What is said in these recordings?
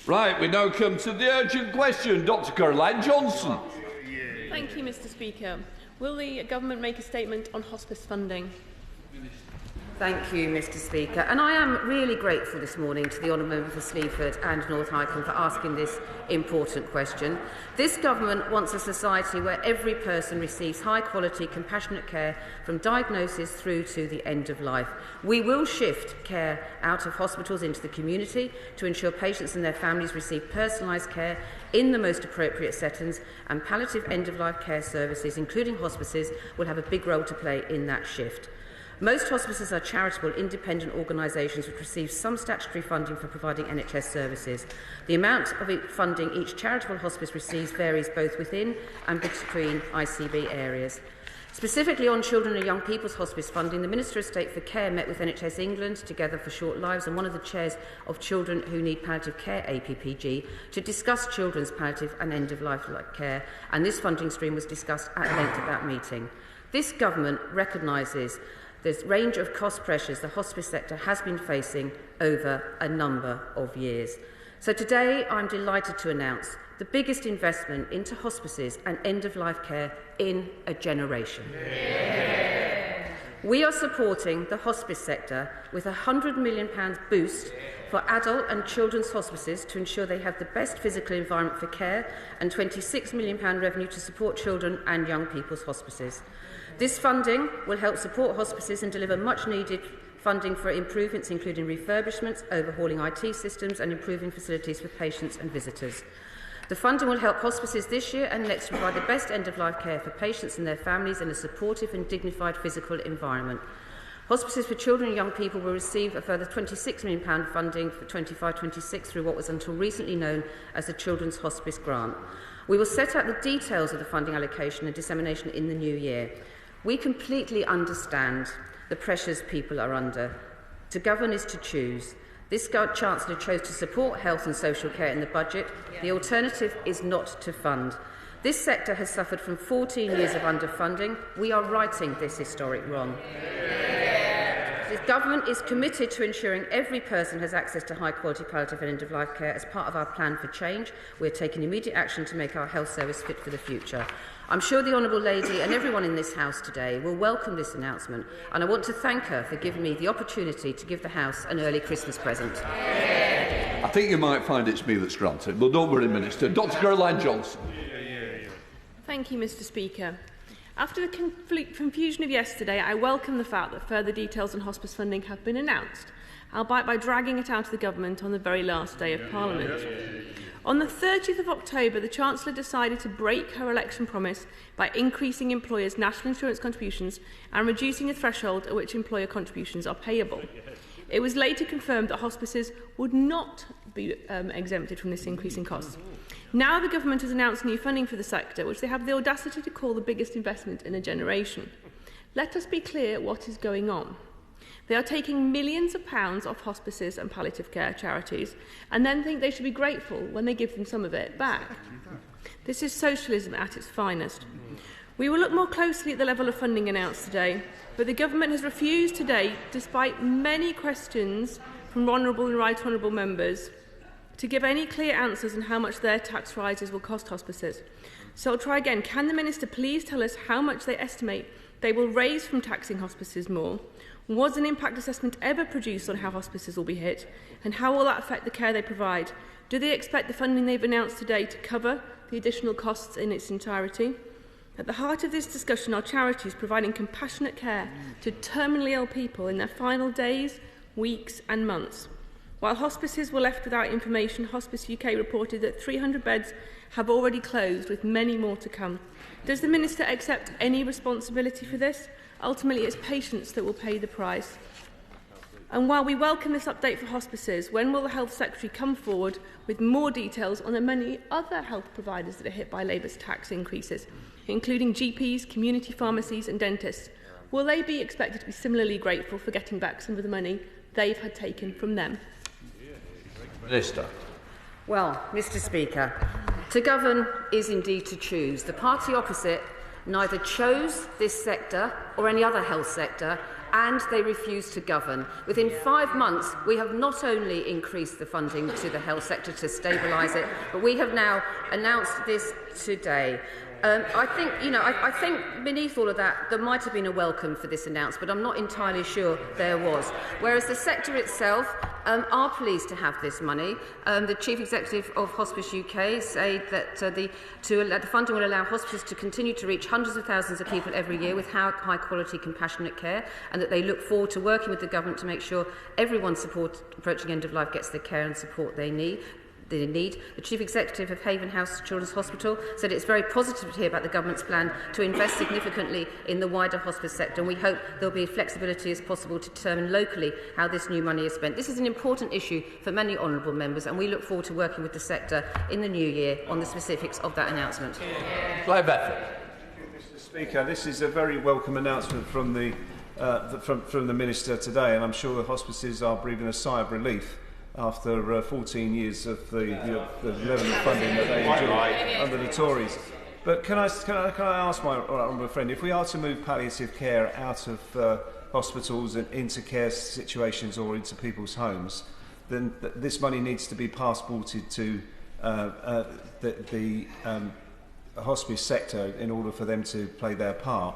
Right, we now come to the urgent question. Dr Caroline Johnson. Thank you, Mr Speaker. Will the Government make a statement on hospice funding? Thank you, Mr Speaker. And I am really grateful this morning to the Honourable Member for Sleaford and North Hykeham for asking this important question. This Government wants a society where every person receives high-quality, compassionate care from diagnosis through to the end of life. We will shift care out of hospitals into the community to ensure patients and their families receive personalised care in the most appropriate settings, and palliative end-of-life care services, including hospices, will have a big role to play in that shift. Most hospices are charitable, independent organisations which receive some statutory funding for providing NHS services. The amount of funding each charitable hospice receives varies both within and between ICB areas. Specifically on children and young people's hospice funding, the Minister of State for Care met with NHS England, Together for Short Lives, and one of the chairs of Children Who Need Palliative Care APPG to discuss children's palliative and end-of-life care, and this funding stream was discussed at length at that meeting. This Government recognises the range of cost pressures the hospice sector has been facing over a number of years. So today I'm delighted to announce the biggest investment into hospices and end-of-life care in a generation. Yeah. We are supporting the hospice sector with a £100 million boost for adult and children's hospices to ensure they have the best physical environment for care, and £26 million revenue to support children and young people's hospices. This funding will help support hospices and deliver much-needed funding for improvements, including refurbishments, overhauling IT systems and improving facilities for patients and visitors. The funding will help hospices this year and next to provide the best end-of-life care for patients and their families in a supportive and dignified physical environment. Hospices for children and young people will receive a further £26 million funding for 25-26 through what was until recently known as the Children's Hospice Grant. We will set out the details of the funding allocation and dissemination in the new year. We completely understand the pressures people are under. To govern is to choose. This Chancellor chose to support health and social care in the budget. The alternative is not to fund. This sector has suffered from 14 years of underfunding. We are righting this historic wrong. The Government is committed to ensuring every person has access to high-quality palliative and end-of-life care. As part of our plan for change, we are taking immediate action to make our health service fit for the future. I'm sure the Honourable Lady and everyone in this House today will welcome this announcement, and I want to thank her for giving me the opportunity to give the House an early Christmas present. I think you might find it's me that's granted, but don't worry, Minister. Dr Caroline Johnson. Thank you, Mr Speaker. After the confusion of yesterday, I welcome the fact that further details on hospice funding have been announced, albeit by dragging it out of the Government on the very last day of Parliament. On the 30th of October, the Chancellor decided to break her election promise by increasing employers' national insurance contributions and reducing the threshold at which employer contributions are payable. It was later confirmed that hospices would not be exempted from this increase in costs. Now the Government has announced new funding for the sector, which they have the audacity to call the biggest investment in a generation. Let us be clear what is going on. They are taking millions of pounds off hospices and palliative care charities and then think they should be grateful when they give them some of it back. This is socialism at its finest. We will look more closely at the level of funding announced today, but the Government has refused today, despite many questions from Honourable and Right Honourable members, to give any clear answers on how much their tax rises will cost hospices. So I'll try again. Can the Minister please tell us how much they estimate they will raise from taxing hospices more? Was an impact assessment ever produced on how hospices will be hit? And how will that affect the care they provide? Do they expect the funding they've announced today to cover the additional costs in its entirety? At the heart of this discussion are charities providing compassionate care to terminally ill people in their final days, weeks and months. While hospices were left without information, Hospice UK reported that 300 beds have already closed, with many more to come. Does the Minister accept any responsibility for this? Ultimately, it's patients that will pay the price. And while we welcome this update for hospices, when will the Health Secretary come forward with more details on the many other health providers that are hit by Labour's tax increases, including GPs, community pharmacies and dentists? Will they be expected to be similarly grateful for getting back some of the money they've had taken from them? Minister. Well, Mr Speaker, to govern is indeed to choose. The party opposite neither chose this sector or any other health sector, and they refuse to govern. Within 5 months, we have not only increased the funding to the health sector to stabilise it, but we have now announced this today. I think beneath all of that, there might have been a welcome for this announcement, but I'm not entirely sure there was. Whereas the sector itself are pleased to have this money. The Chief Executive of Hospice UK said that the funding will allow hospices to continue to reach hundreds of thousands of people every year with high-quality, compassionate care, and that they look forward to working with the government to make sure everyone approaching end of life gets the care and support they need. The Chief Executive of Haven House Children's Hospital said it's very positive to hear about the government's plan to invest significantly in the wider hospice sector, and we hope there will be flexibility as possible to determine locally how this new money is spent. This is an important issue for many honourable members, and we look forward to working with the sector in the new year on the specifics of that announcement. Clive Efford. Mr. Speaker, this is a very welcome announcement from the Minister today, and I'm sure the hospices are breathing a sigh of relief after 14 years of the level of funding that they enjoy under the Tories. But can I ask my honourable friend, if we are to move palliative care out of hospitals and into care situations or into people's homes, then this money needs to be passported to the hospice sector in order for them to play their part.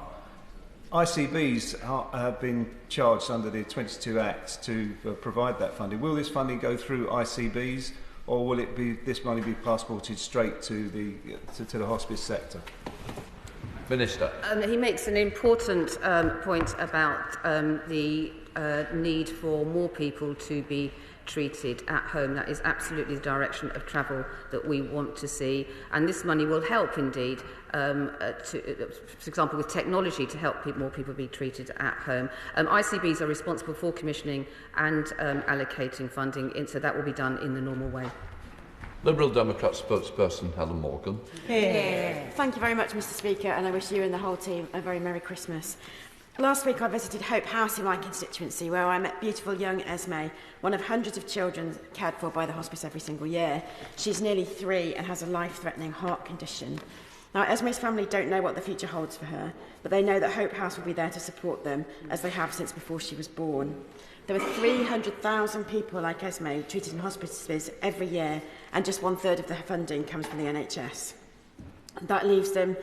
ICBs have been charged under the 22 Act to provide that funding. Will this funding go through ICBs, or will this money be passported straight to the hospice sector? Minister. He makes an important point about the need for more people to be treated at home. That is absolutely the direction of travel that we want to see, and this money will help indeed, for example with technology, to help more people be treated at home. ICBs are responsible for commissioning and allocating funding, so that will be done in the normal way. Liberal Democrat spokesperson Helen Morgan. Thank you very much, Mr. Speaker, and I wish you and the whole team a very Merry Christmas. Last week I visited Hope House in my constituency, where I met beautiful young Esme, one of hundreds of children cared for by the hospice every single year. She's nearly 3 and has a life-threatening heart condition. Now, Esme's family don't know what the future holds for her, but they know that Hope House will be there to support them, as they have since before she was born. There are 300,000 people like Esme treated in hospices every year, and just 1/3 of the funding comes from the NHS. That leaves them,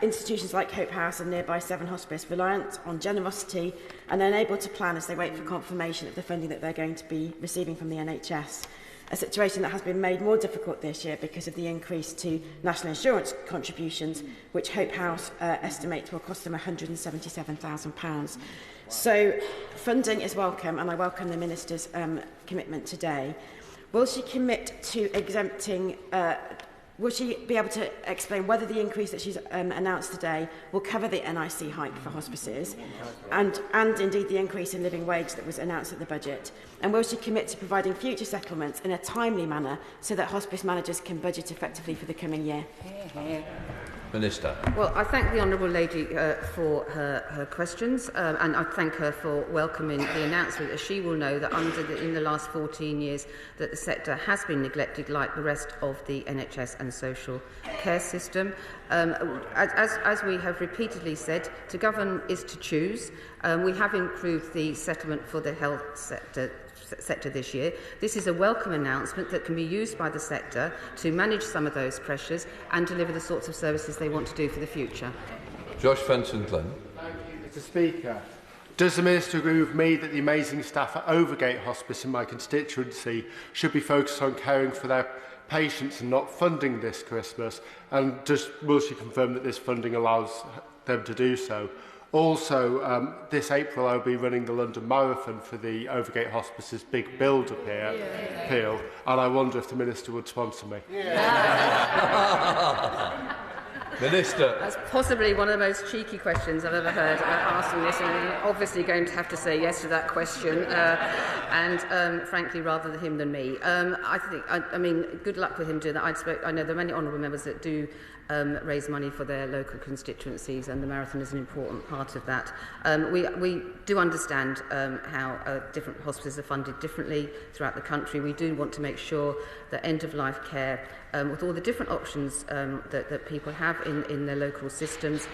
institutions like Hope House and nearby 7 Hospice, reliant on generosity and unable to plan as they wait for confirmation of the funding that they're going to be receiving from the NHS. A situation that has been made more difficult this year because of the increase to national insurance contributions, which Hope House estimates will cost them £177,000. So funding is welcome, and I welcome the Minister's commitment today. Will she commit to exempting... Will she be able to explain whether the increase that she's announced today will cover the NIC hike for hospices and indeed the increase in living wage that was announced at the budget? And will she commit to providing future settlements in a timely manner so that hospice managers can budget effectively for the coming year? Minister. Well, I thank the Honourable Lady for her questions, and I thank her for welcoming the announcement, as she will know that in the last 14 years that the sector has been neglected like the rest of the NHS and social care system. As we have repeatedly said, to govern is to choose. We have improved the settlement for the health sector this year. This is a welcome announcement that can be used by the sector to manage some of those pressures and deliver the sorts of services they want to do for the future. Josh Fenton-Glynn. Thank you, Mr. Speaker. Does the Minister agree with me that the amazing staff at Overgate Hospice in my constituency should be focused on caring for their patients and not funding this Christmas? And will she confirm that this funding allows them to do so? Also, this April I'll be running the London Marathon for the Overgate Hospice's Big Build appeal, and I wonder if the Minister would sponsor me. Minister. That's possibly one of the most cheeky questions I've ever heard about asking this, and I'm obviously going to have to say yes to that question, frankly, rather him than me. I mean, good luck with him doing that. I know there are many honourable members that do raise money for their local constituencies, and the marathon is an important part of that. We do understand how different hospices are funded differently throughout the country. We do want to make sure that end-of-life care, with all the different options that people have in their local systems,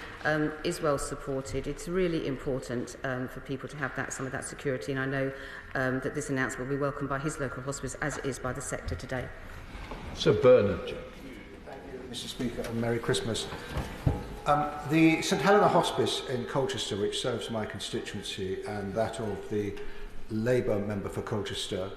is well supported. It's really important for people to have some of that security, and I know that this announcement will be welcomed by his local hospice, as it is by the sector today. Sir Bernard. Thank you, Mr. Speaker, and Merry Christmas. The St Helena Hospice in Colchester, which serves my constituency and that of the Labour member for Colchester,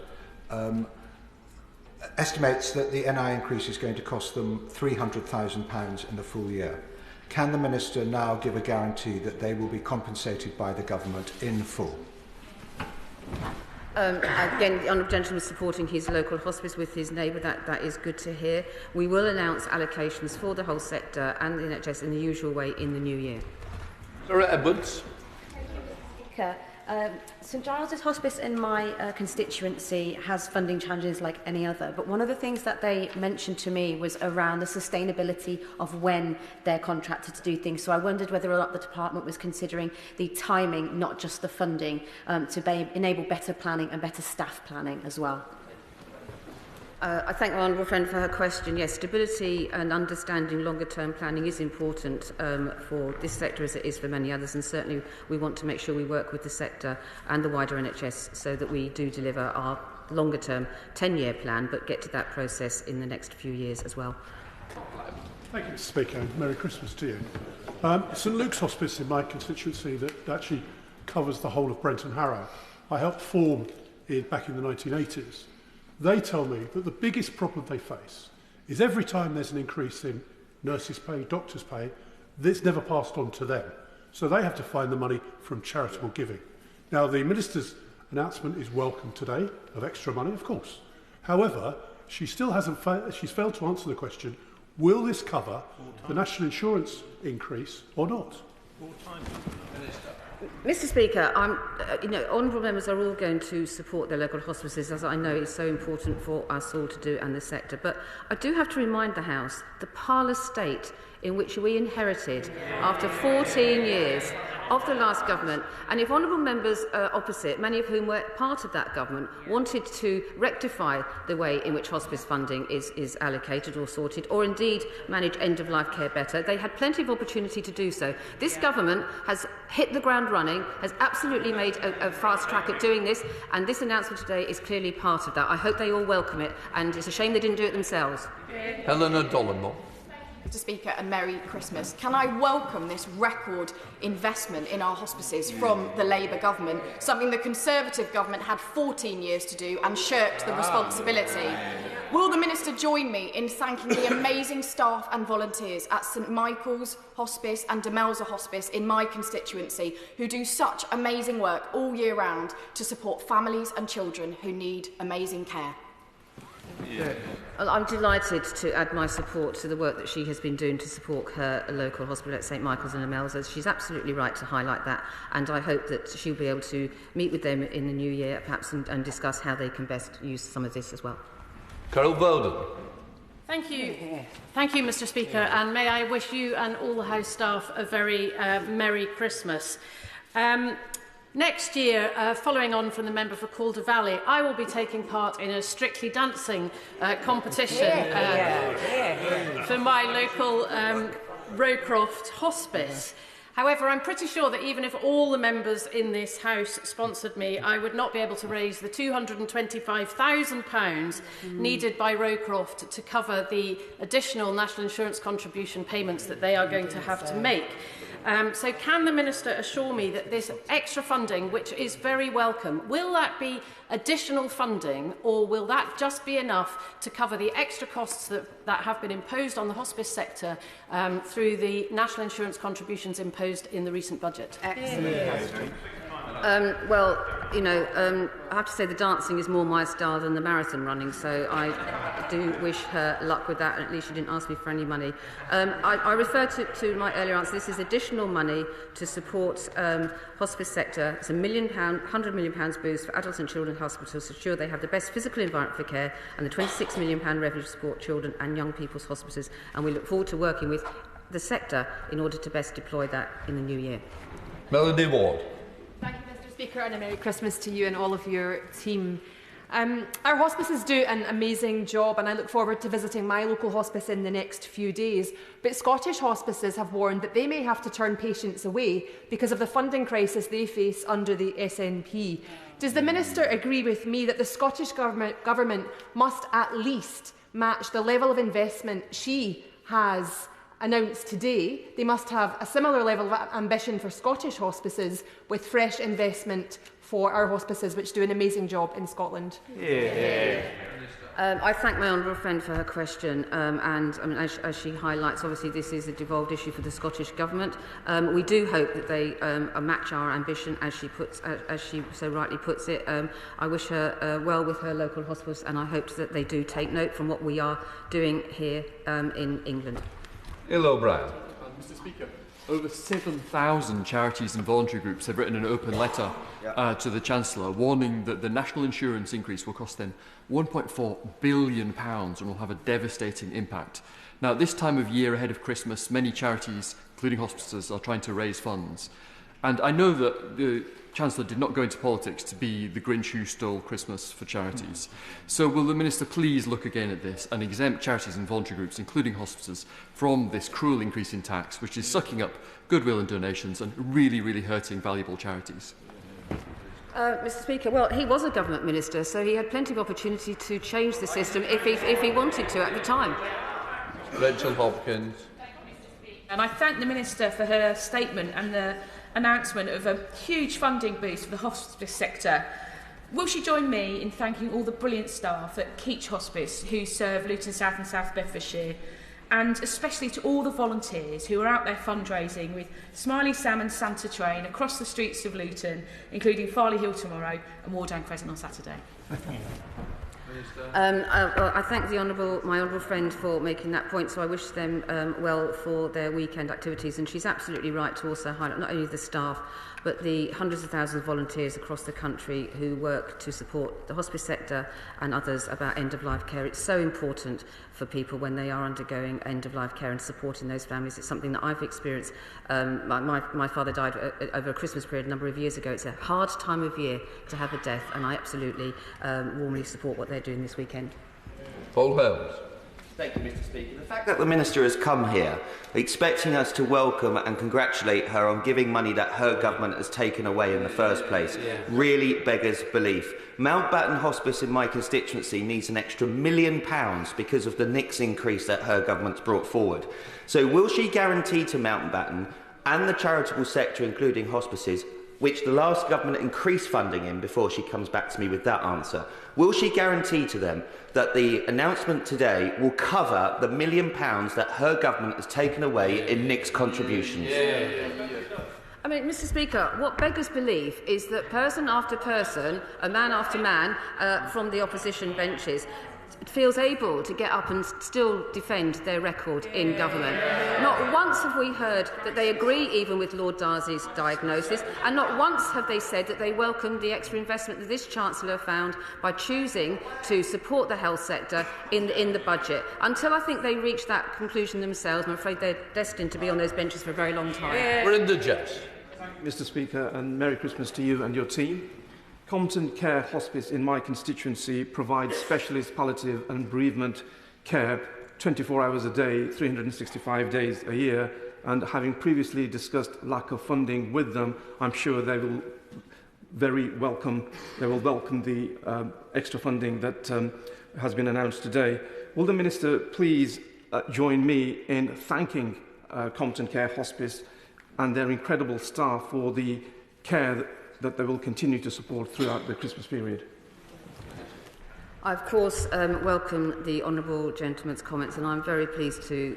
estimates that the NI increase is going to cost them £300,000 in the full year. Can the Minister now give a guarantee that they will be compensated by the government in full? Again, the Honourable Gentleman is supporting his local hospice with his neighbour. That is good to hear. We will announce allocations for the whole sector and the NHS in the usual way in the new year. Sarah Edwards. St Giles's Hospice in my constituency has funding challenges like any other, but one of the things that they mentioned to me was around the sustainability of when they're contracted to do things. So I wondered whether or not the department was considering the timing, not just the funding, to enable better planning and better staff planning as well. I thank my honourable friend for her question. Yes, stability and understanding longer-term planning is important for this sector as it is for many others, and certainly we want to make sure we work with the sector and the wider NHS so that we do deliver our longer-term 10-year plan, but get to that process in the next few years as well. Thank you, Mr. Speaker, and Merry Christmas to you. St Luke's Hospice in my constituency that actually covers the whole of Brent and Harrow, I helped form back in the 1980s. They tell me that the biggest problem they face is every time there's an increase in nurses' pay, doctors' pay, that's never passed on to them. So they have to find the money from charitable giving. Now, the Minister's announcement is welcome today of extra money, of course. However, she still hasn't she's failed to answer the question, will this cover the national insurance increase or not? Mr. Speaker, honourable members are all going to support their local hospices, as I know is so important for us all to do and the sector. But I do have to remind the House the parlous state in which we inherited after 14 years of the last government. And if honourable members opposite, many of whom were part of that government, wanted to rectify the way in which hospice funding is allocated or sorted, or indeed manage end-of-life care better, they had plenty of opportunity to do so. This government has hit the ground running, has absolutely made a fast track at doing this, and this announcement today is clearly part of that. I hope they all welcome it, and it's a shame they didn't do it themselves. Helen O'Donoghue. Mr. Speaker, and Merry Christmas. Can I welcome this record investment in our hospices from the Labour government, something the Conservative government had 14 years to do and shirked the responsibility? Will the Minister join me in thanking the amazing staff and volunteers at St Michael's Hospice and Demelza Hospice in my constituency, who do such amazing work all year round to support families and children who need amazing care? Yeah. I'm delighted to add my support to the work that she has been doing to support her local hospital at St Michael's and Demelza. She's absolutely right to highlight that, and I hope that she'll be able to meet with them in the new year, perhaps, and discuss how they can best use some of this as well. Carol Bowden. Thank you. Thank you, Mr. Speaker, and may I wish you and all the House staff a very Merry Christmas. Next year, following on from the member for Calder Valley, I will be taking part in a Strictly Dancing competition for my local Rowcroft Hospice. However, I'm pretty sure that even if all the members in this House sponsored me, I would not be able to raise the £225,000 needed by Rowcroft to cover the additional national insurance contribution payments that they are going to have to make. So can the Minister assure me that this extra funding, which is very welcome, will that be additional funding, or will that just be enough to cover the extra costs that have been imposed on the hospice sector through the national insurance contributions imposed in the recent budget? Excellent. Well, I have to say the dancing is more my style than the marathon running, so I do wish her luck with that, and at least she didn't ask me for any money. I refer to my earlier answer. This is additional money to support hospice sector. It's £100 million boost for adults and children hospitals to ensure they have the best physical environment for care, and the £26 million revenue to support children and young people's hospices. And we look forward to working with the sector in order to best deploy that in the new year. Melody Ward. Thank you, Mr. Speaker, and a Merry Christmas to you and all of your team. Our hospices do an amazing job, and I look forward to visiting my local hospice in the next few days. But Scottish hospices have warned that they may have to turn patients away because of the funding crisis they face under the SNP. Does the Minister agree with me that the Scottish Government must at least match the level of investment she has announced today? They must have a similar level of ambition for Scottish hospices with fresh investment for our hospices, which do an amazing job in Scotland. I thank my honourable friend for her question, and I mean, as she highlights, obviously this is a devolved issue for the Scottish Government. We do hope that they match our ambition, as she so rightly puts it. I wish her well with her local hospitals, and I hope that they do take note from what we are doing here in England. Ill O'Brien. Mr. Speaker, over 7,000 charities and voluntary groups have written an open letter to the Chancellor warning that the national insurance increase will cost them £1.4 billion and will have a devastating impact. Now, at this time of year ahead of Christmas, many charities, including hospices, are trying to raise funds. And I know that the Chancellor did not go into politics to be the Grinch who stole Christmas for charities. So will the Minister please look again at this and exempt charities and voluntary groups, including hospices, from this cruel increase in tax, which is sucking up goodwill and donations and really, really hurting valuable charities? Mr. Speaker, well, he was a government minister, so he had plenty of opportunity to change the system if he wanted to at the time. Rachel Hopkins. And I thank the Minister for her statement and the announcement of a huge funding boost for the hospice sector. Will she join me in thanking all the brilliant staff at Keach Hospice who serve Luton South and South Bedfordshire, and especially to all the volunteers who are out there fundraising with Smiley Sam and Santa Train across the streets of Luton, including Farley Hill tomorrow and Wardown Crescent on Saturday. I thank my honourable friend for making that point, so I wish them well for their weekend activities. And she's absolutely right to also highlight not only the staff, but the hundreds of thousands of volunteers across the country who work to support the hospice sector and others about end-of-life care. It's so important for people when they are undergoing end-of-life care and supporting those families. It's something that I've experienced. My father died over a Christmas period a number of years ago. It's a hard time of year to have a death, and I absolutely warmly support what they're doing this weekend. Paul Helms. Thank you, Mr. Speaker. The fact that the Minister has come here expecting us to welcome and congratulate her on giving money that her government has taken away in the first place really beggars belief. Mountbatten Hospice in my constituency needs an extra £1 million because of the NICS increase that her government's brought forward. So will she guarantee to Mountbatten and the charitable sector, including hospices, which the last government increased funding in before she comes back to me with that answer, will she guarantee to them that the announcement today will cover the £1 million that her government has taken away in NICS contributions? I mean, Mr. Speaker, what beggars belief is that person after person, man after man from the opposition benches feels able to get up and still defend their record in government. Not once have we heard that they agree even with Lord Darcy's diagnosis, and not once have they said that they welcome the extra investment that this Chancellor found by choosing to support the health sector in the budget. Until I think they reach that conclusion themselves, I'm afraid they're destined to be on those benches for a very long time. We're in the Jess. Mr. Speaker, and Merry Christmas to you and your team. Compton Care Hospice in my constituency provides specialist palliative and bereavement care 24 hours a day, 365 days a year, and having previously discussed lack of funding with them, I'm sure they will welcome the extra funding that has been announced today. Will the Minister please join me in thanking Compton Care Hospice and their incredible staff for the care that they will continue to support throughout the Christmas period? I, of course, welcome the honourable gentleman's comments, and I'm very pleased to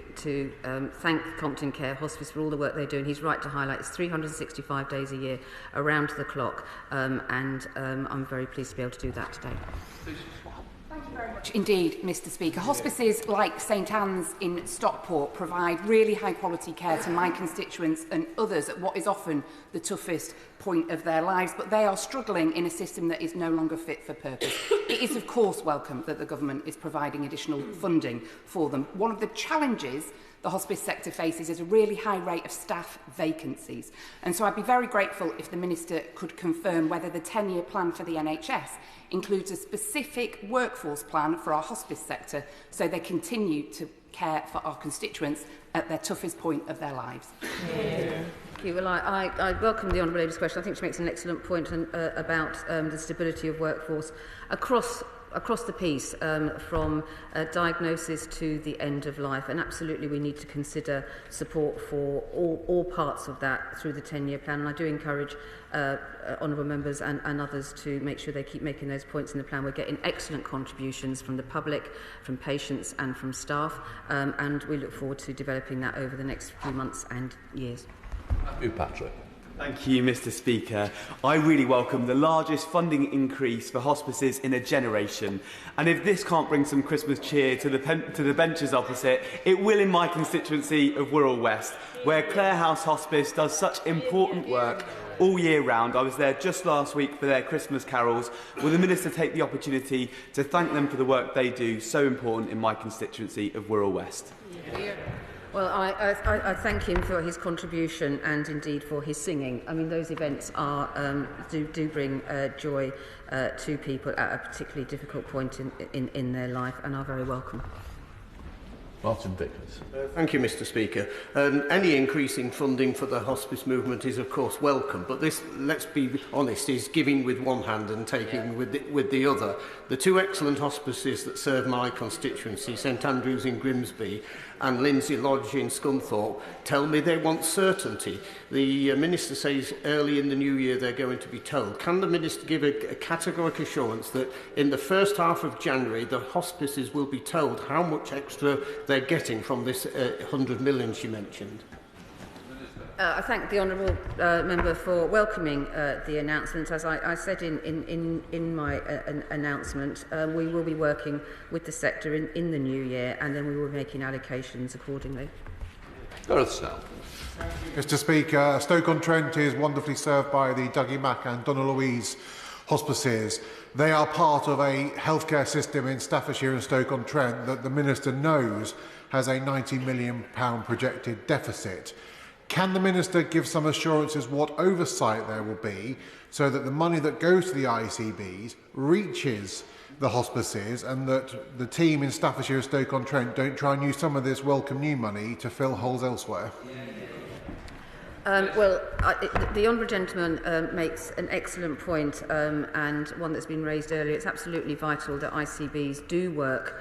thank Compton Care Hospice for all the work they do. And he's right to highlight it's 365 days a year, around the clock, and I'm very pleased to be able to do that today. Thank you, Indeed, Mr. Speaker. Hospices like St Anne's in Stockport provide really high-quality care to my constituents and others at what is often the toughest point of their lives, but they are struggling in a system that is no longer fit for purpose. It is, of course, welcome that the government is providing additional funding for them. One of the challenges the hospice sector faces is a really high rate of staff vacancies. And so I'd be very grateful if the Minister could confirm whether the 10-year plan for the NHS includes a specific workforce plan for our hospice sector so they continue to care for our constituents at their toughest point of their lives. Well, I welcome the Honourable Lady's question. I think she makes an excellent point about the stability of workforce across the piece, from diagnosis to the end of life. And absolutely we need to consider support for all parts of that through the 10-year plan. And I do encourage honourable members and others to make sure they keep making those points in the plan. We're getting excellent contributions from the public, from patients and from staff, and we look forward to developing that over the next few months and years. Thank you, Patrick. Thank you, Mr. Speaker. I really welcome the largest funding increase for hospices in a generation. And if this can't bring some Christmas cheer to the benches opposite, it will in my constituency of Wirral West, where Clare House Hospice does such important work all year round. I was there just last week for their Christmas carols. Will the Minister take the opportunity to thank them for the work they do, so important in my constituency of Wirral West? Well, I thank him for his contribution and indeed for his singing. I mean, those events are do bring joy to people at a particularly difficult point in their life and are very welcome. Martin Vickers. Thank you, Mr. Speaker. Any increase in funding for the hospice movement is, of course, welcome, but this, let's be honest, is giving with one hand and taking with the other. The two excellent hospices that serve my constituency, St Andrews in Grimsby and Lindsay Lodge in Scunthorpe, tell me they want certainty. The Minister says early in the new year they're going to be told. Can the Minister give a categorical assurance that in the first half of January the hospices will be told how much extra they're getting from this 100 million she mentioned? I thank the honourable member for welcoming the announcement. As I said in my announcement, we will be working with the sector in the new year, and then we will be making allocations accordingly. Gareth Snell. Mr. Speaker, Stoke-on-Trent is wonderfully served by the Dougie Mac and Donna Louise hospices. They are part of a healthcare system in Staffordshire and Stoke-on-Trent that the Minister knows has a £90 million projected deficit. Can the Minister give some assurances what oversight there will be so that the money that goes to the ICBs reaches the hospices and that the team in Staffordshire and Stoke-on-Trent don't try and use some of this welcome new money to fill holes elsewhere? The honourable gentleman makes an excellent point, and one that's been raised earlier. It's absolutely vital that ICBs do work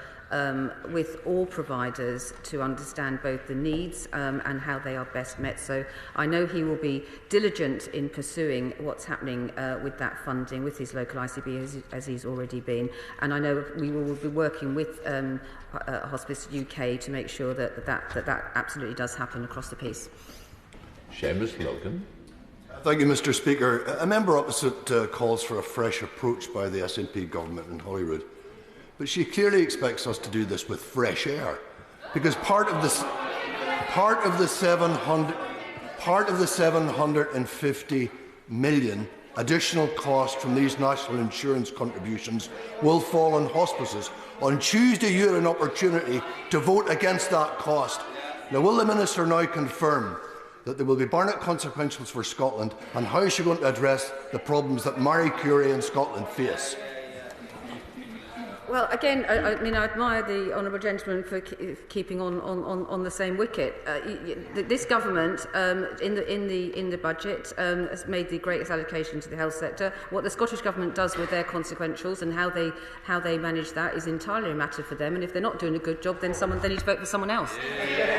with all providers to understand both the needs and how they are best met. So I know he will be diligent in pursuing what's happening with that funding with his local ICB as he's already been. And I know we will be working with Hospice UK to make sure that absolutely does happen across the piece. Seamus Logan. Thank you, Mr. Speaker. A member opposite calls for a fresh approach by the SNP government in Holyrood. But she clearly expects us to do this with fresh air, because part of the 750 million additional cost from these national insurance contributions will fall on hospices. On Tuesday, you had an opportunity to vote against that cost. Now, will the Minister now confirm that there will be burnout consequences for Scotland, and how is she going to address the problems that Marie Curie in Scotland face? Well, again, I mean, I admire the honourable gentleman for keeping on the same wicket. This government, in the budget, has made the greatest allocation to the health sector. What the Scottish government does with their consequentials and how they manage that is entirely a matter for them. And if they're not doing a good job, then they need to vote for someone else.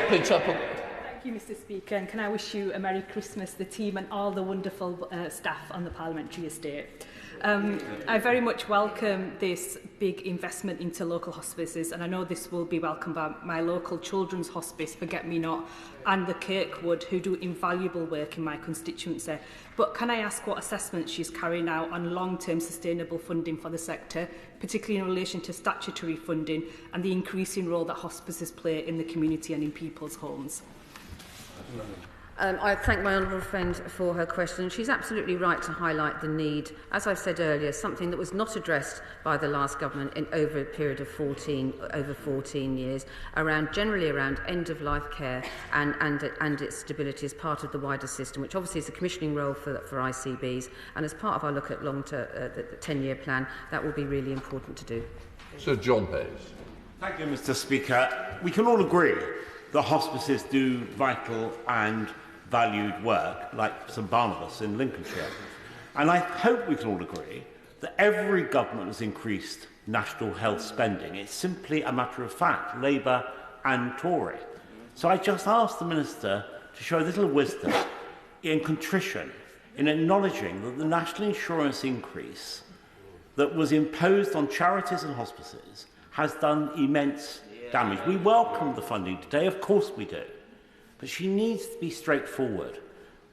Thank you, Mr Speaker, and can I wish you a Merry Christmas, the team and all the wonderful staff on the Parliamentary estate. I very much welcome this big investment into local hospices, and I know this will be welcomed by my local children's hospice, Forget Me Not, and the Kirkwood, who do invaluable work in my constituency. But can I ask what assessments she's carrying out on long-term sustainable funding for the sector, particularly in relation to statutory funding and the increasing role that hospices play in the community and in people's homes? I thank my honourable friend for her question. She's absolutely right to highlight the need, as I've said earlier, something that was not addressed by the last government in over a period of 14 years, generally around end-of-life care and its stability as part of the wider system, which obviously is a commissioning role for ICBs, and as part of our look at long-term, the 10-year plan, that will be really important to do. Sir John Hayes. Thank you, Mr Speaker. We can all agree that hospices do vital and valued work, like St Barnabas in Lincolnshire. And I hope we can all agree that every government has increased national health spending. It's simply a matter of fact, Labour and Tory. So I just asked the Minister to show a little wisdom in contrition, in acknowledging that the national insurance increase that was imposed on charities and hospices has done immense damage. We welcome the funding today, of course we do. But she needs to be straightforward.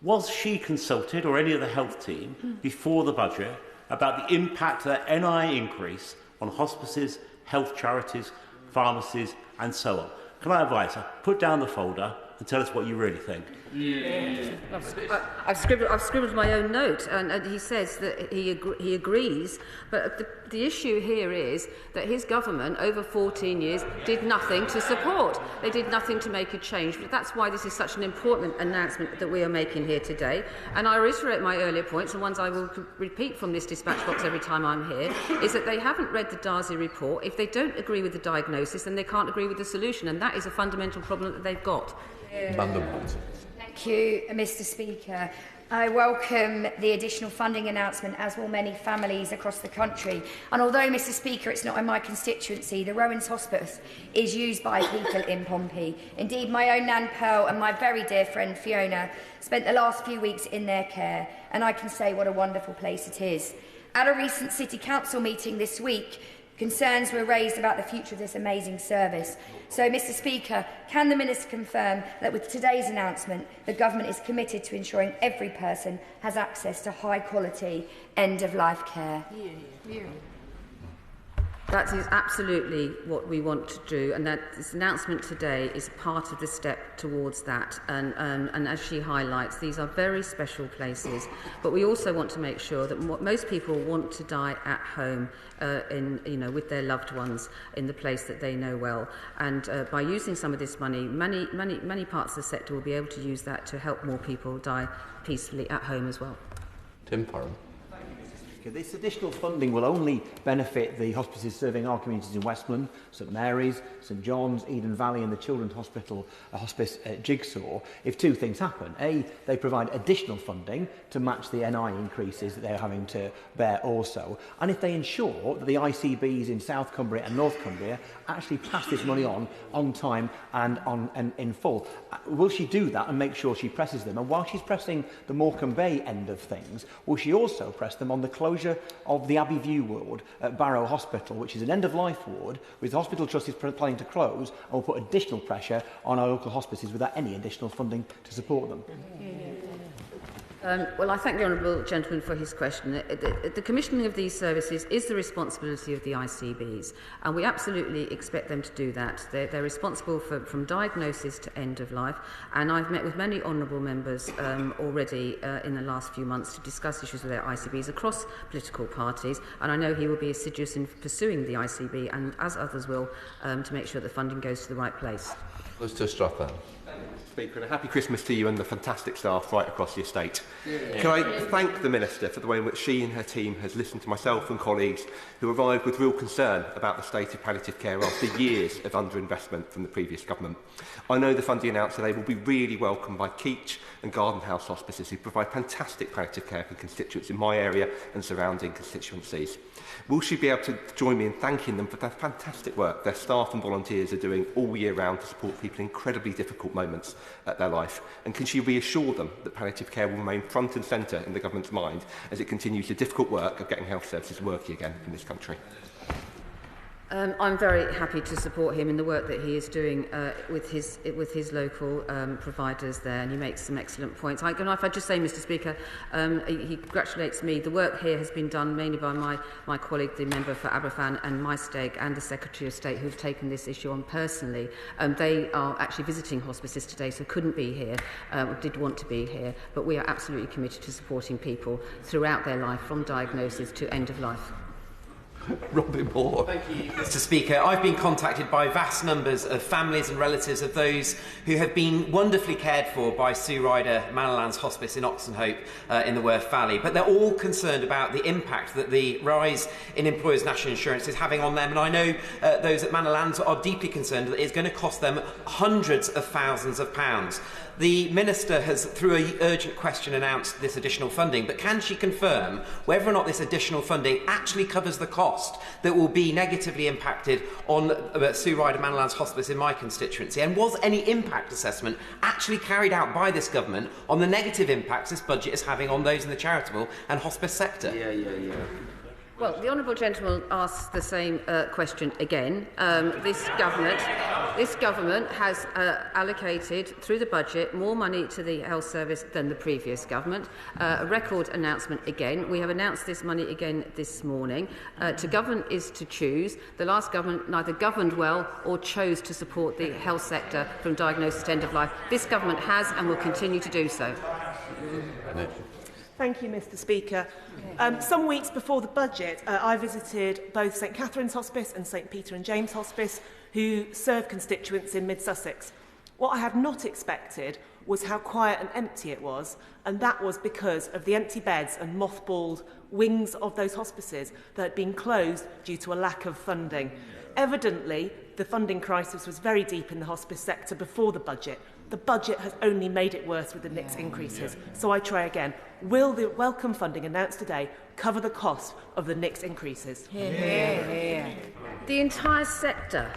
Was she consulted, or any of the health team, before the budget about the impact of that NI increase on hospices, health charities, pharmacies, and so on? Can I advise her, put down the folder and tell us what you really think? Yeah. I've scribbled my own note, and he says that he agrees, but the issue here is that his government, over 14 years, did nothing to support. They did nothing to make a change. But that's why this is such an important announcement that we are making here today. And I reiterate my earlier points, and ones I will repeat from this dispatch box every time I'm here, is that they haven't read the Darcy report. If they don't agree with the diagnosis, then they can't agree with the solution, and that is a fundamental problem that they've got. Thank you, Mr Speaker. I welcome the additional funding announcement, as will many families across the country. And although, Mr Speaker, it's not in my constituency, the Rowans Hospice is used by people in Pompey. Indeed, my own Nan Pearl and my very dear friend Fiona spent the last few weeks in their care, and I can say what a wonderful place it is. At a recent City Council meeting this week, concerns were raised about the future of this amazing service. So, Mr Speaker, can the Minister confirm that with today's announcement, the Government is committed to ensuring every person has access to high-quality, end-of-life care? That is absolutely what we want to do, and that this announcement today is part of the step towards that. And as she highlights, these are very special places, but we also want to make sure that most people want to die at home, with their loved ones in the place that they know well. And by using some of this money, many parts of the sector will be able to use that to help more people die peacefully at home as well. Tim Parham. This additional funding will only benefit the hospices serving our communities in Westmorland, St Mary's, St John's, Eden Valley and the Children's Hospice at Jigsaw if two things happen. A, they provide additional funding to match the NI increases that they're having to bear also, and if they ensure that the ICBs in South Cumbria and North Cumbria actually pass this money on time and in full. Will she do that and make sure she presses them? And while she's pressing the Morecambe Bay end of things, will she also press them on the closure of the Abbey View ward at Barrow Hospital, which is an end-of-life ward, which the hospital trust is planning to close, and will put additional pressure on our local hospices without any additional funding to support them? Well, I thank the honourable gentleman for his question. The commissioning of these services is the responsibility of the ICBs, and we absolutely expect them to do that. They're responsible from diagnosis to end of life, and I've met with many honourable members already in the last few months to discuss issues with their ICBs across political parties, and I know he will be assiduous in pursuing the ICB, and as others will, to make sure the funding goes to the right place. Mr Stratham. Speaker, and a happy Christmas to you and the fantastic staff right across the estate. Can I thank the Minister for the way in which she and her team has listened to myself and colleagues who arrived with real concern about the state of palliative care after years of underinvestment from the previous government. I know the funding announced today will be really welcomed by Keach and Garden House hospices who provide fantastic palliative care for constituents in my area and surrounding constituencies. Will she be able to join me in thanking them for their fantastic work their staff and volunteers are doing all year round to support people in incredibly difficult moments at their life? And can she reassure them that palliative care will remain front and centre in the government's mind as it continues the difficult work of getting health services working again in this country? I'm very happy to support him in the work that he is doing with his local providers there, and he makes some excellent points. If I just say, Mr. Speaker, he congratulates me. The work here has been done mainly by my colleague, the member for Aberfan and Maesteg, and the Secretary of State, who've taken this issue on personally. They are actually visiting hospices today, so couldn't be here, did want to be here, but we are absolutely committed to supporting people throughout their life, from diagnosis to end of life. Robin Moore. Thank you, Mr. Speaker. I've been contacted by vast numbers of families and relatives of those who have been wonderfully cared for by Sue Ryder Manalands Hospice in Oxenhope in the Worth Valley. But they're all concerned about the impact that the rise in employers' national insurance is having on them. And I know those at Manalands are deeply concerned that it's going to cost them hundreds of thousands of pounds. The Minister has, through an urgent question, announced this additional funding, but can she confirm whether or not this additional funding actually covers the cost that will be negatively impacted on Sue Ryder Manalands Hospice in my constituency? And was any impact assessment actually carried out by this government on the negative impacts this budget is having on those in the charitable and hospice sector? Well, the honourable gentleman asks the same question again. This government has allocated through the budget more money to the health service than the previous government. A record announcement again. We have announced this money again this morning. To govern is to choose. The last government neither governed well or chose to support the health sector from diagnosis to end of life. This government has and will continue to do so. Thank you, Mr. Speaker. Some weeks before the budget, I visited both St Catherine's Hospice and St Peter and James Hospice, who serve constituents in mid-Sussex. What I had not expected was how quiet and empty it was, and that was because of the empty beds and mothballed wings of those hospices that had been closed due to a lack of funding. Evidently, the funding crisis was very deep in the hospice sector before the budget. The budget has only made it worse with the NICS increases. So I try again. Will the welcome funding announced today cover the cost of the NICS increases? The entire sector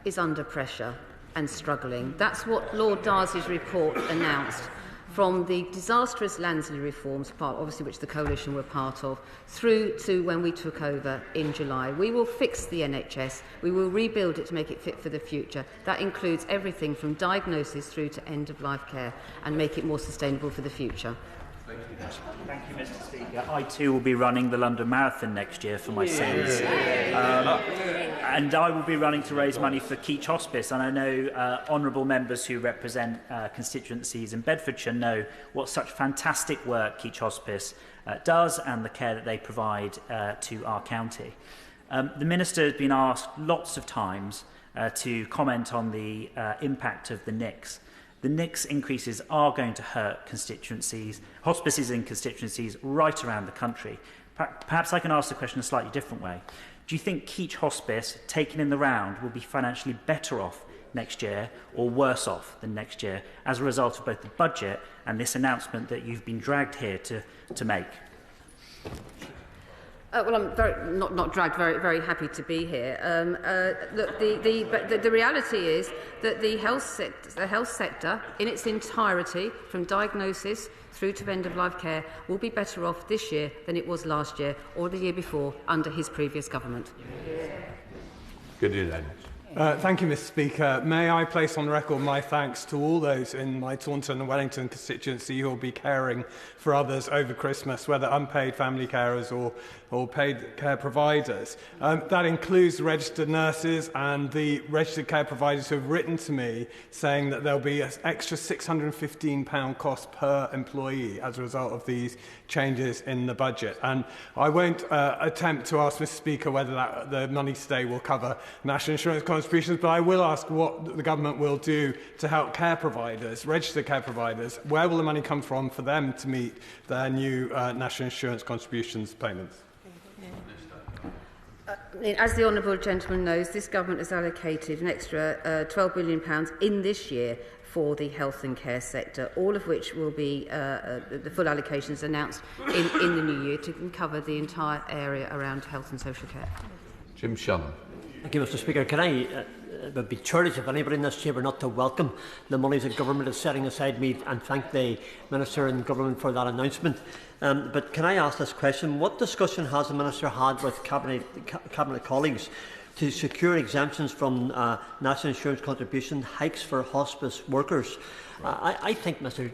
is under pressure and struggling. That's what Lord Darcy's report announced. From the disastrous Lansley reforms, obviously which the coalition were part of, through to when we took over in July. We will fix the NHS, we will rebuild it to make it fit for the future. That includes everything from diagnosis through to end-of-life care, and make it more sustainable for the future. Thank you, Mr. Speaker. I too will be running the London Marathon next year for my sons. And I will be running to raise money for Keach Hospice. And I know honourable members who represent constituencies in Bedfordshire know what such fantastic work Keach Hospice does and the care that they provide to our county. The Minister has been asked lots of times to comment on the impact of the NICS. The NICS increases are going to hurt constituencies, hospices in constituencies right around the country. Perhaps I can ask the question a slightly different way. Do you think Keach Hospice, taken in the round, will be financially better off next year or worse off than next year as a result of both the budget and this announcement that you've been dragged here to make? Well, I'm not dragged, very happy to be here. Look, the reality is that the health sector, in its entirety, from diagnosis through to end-of-life care, will be better off this year than it was last year or the year before under his previous government. Good evening. Thank you, Mr. Speaker. May I place on record my thanks to all those in my Taunton and Wellington constituency who will be caring for others over Christmas, whether unpaid family carers or paid care providers. That includes registered nurses and the registered care providers who have written to me saying that there'll be an extra £615 cost per employee as a result of these changes in the budget. And I won't attempt to ask Mr. Speaker whether the money today will cover national insurance contributions, but I will ask what the government will do to help care providers, registered care providers. Where will the money come from for them to meet their new national insurance contributions payments? As the honourable gentleman knows, this government has allocated an extra £12 billion in this year for the health and care sector, all of which will be the full allocations announced in the new year to cover the entire area around health and social care. Jim Shannon. Thank you, Mr. Speaker. Can I it would be churlish of anybody in this chamber not to welcome the monies that government is setting aside and thank the Minister and government for that announcement. But can I ask this question? What discussion has the Minister had with Cabinet colleagues to secure exemptions from national insurance contribution hikes for hospice workers? I think, Mr.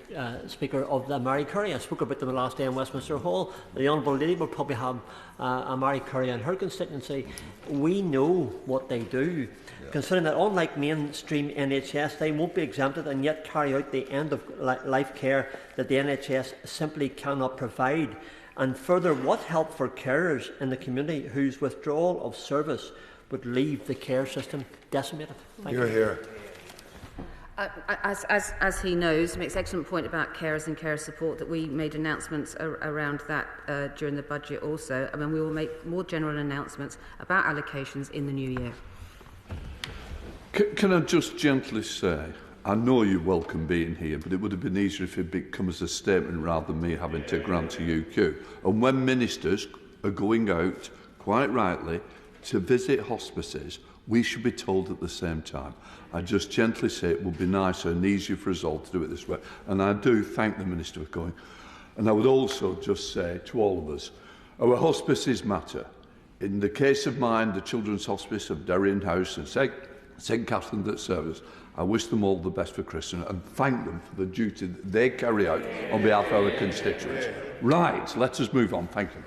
Speaker, of the Mary Curry. I spoke about them the last day in Westminster Hall. The Honourable Lady will probably have a Mary Curry in her constituency. We know what they do, considering that unlike mainstream NHS, they won't be exempted and yet carry out the end-of-life care that the NHS simply cannot provide. And further, what help for carers in the community whose withdrawal of service would leave the care system decimated? Thank you. Here. As he knows, makes an excellent point about carers and carer support, that we made announcements around that during the budget also. I mean, we will make more general announcements about allocations in the new year. Can I just gently say, I know you welcome being here, but it would have been easier if it had come as a statement rather than me having to grant a UQ. And when ministers are going out, quite rightly, to visit hospices, we should be told at the same time. I just gently say it would be nicer and easier for us all to do it this way. And I do thank the Minister for going. And I would also just say to all of us, our hospices matter. In the case of mine, the Children's Hospice of Darien House and St Catherine that serve us, I wish them all the best for Christmas and thank them for the duty that they carry out on behalf of our constituents. Right, let us move on. Thank you.